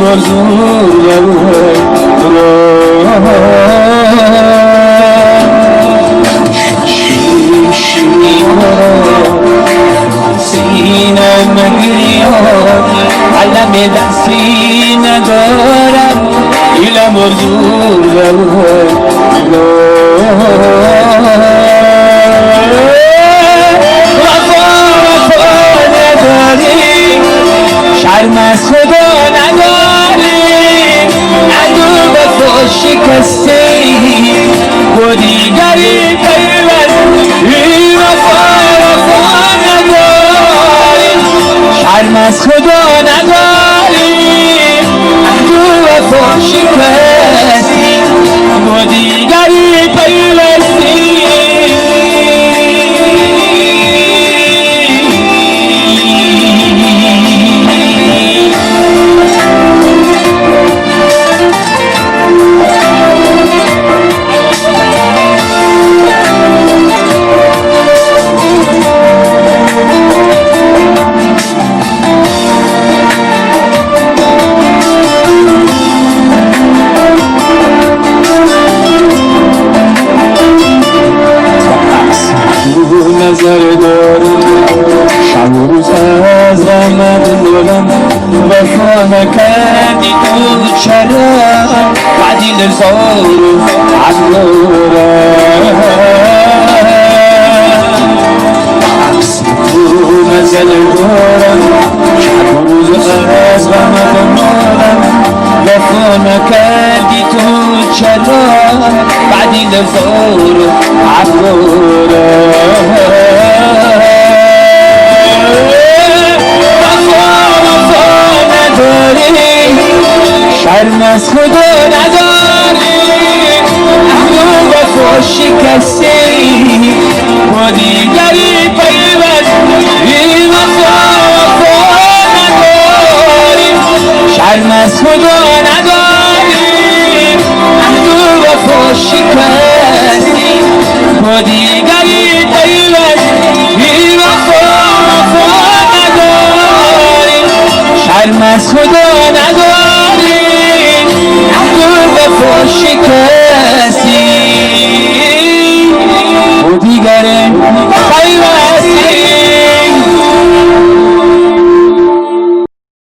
موضوع سینه مگریان علم دستی ندارم ایلا موضوع شرم از خدا نداری عدو وفا شکستی با دیگری پیوستی وفا نداری شرم از خدا نداری عدو وفا شکستی با دیگری پیوستی نظر دارم شب و روز از غمت دلم وفا نکردی تو چرا بعدی نزار عبدالرم نظر دارم شب و روز از غمت دلم وفا نکردی تو چرا بعدی نزار عبدالرم شرم از خدا نداری عدو وفا شکستی با دیگری پیوستی وفا نداری شرم از خدا نداری عدو وفا شکستی با دیگری پیوستی وفا نداری شرم از خدا نداری